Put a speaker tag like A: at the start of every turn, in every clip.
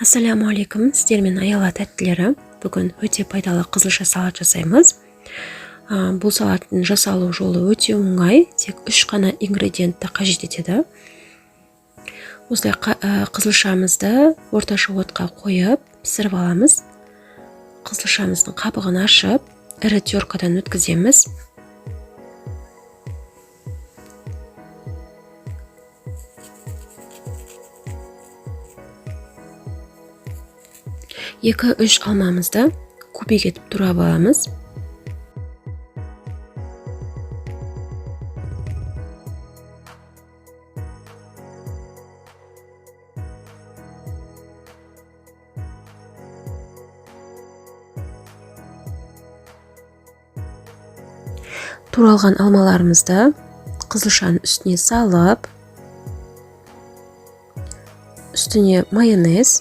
A: Ассаламу алейкум, сіздермен аяла тәттілері. Бүгін өте пайдалы қызылша салат жасаймыз. Бұл салаттың жасалу жолы өте оңай, тек 3 қана ингредиентті қажет етеді. Осылай қызылшамызды орташа отқа қойып пісіріп аламыз. Қызылшамыздың қабығын ашып, ірі теркадан өткіземіз. Екі-үш алмамызды кубик етіп турап аламыз. Туралған алмаларымызды қызылшаның үстіне салып, үстіне майонез,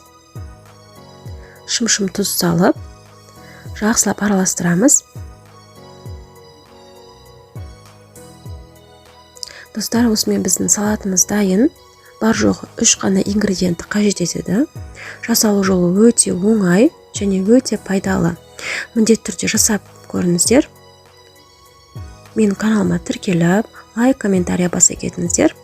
A: шым-шым тұз салып, жақсылап араластырамыз. Достар, осымен біздің салатымыз дайын. Бар жоғы 3 қана ингредиентті қажет етеді. Жасалу жолы өте оңай және өте пайдалы. Міндетті түрде жасап көріңіздер. Менің каналыма тіркеліп, лайк, комментария баса кетіңіздер.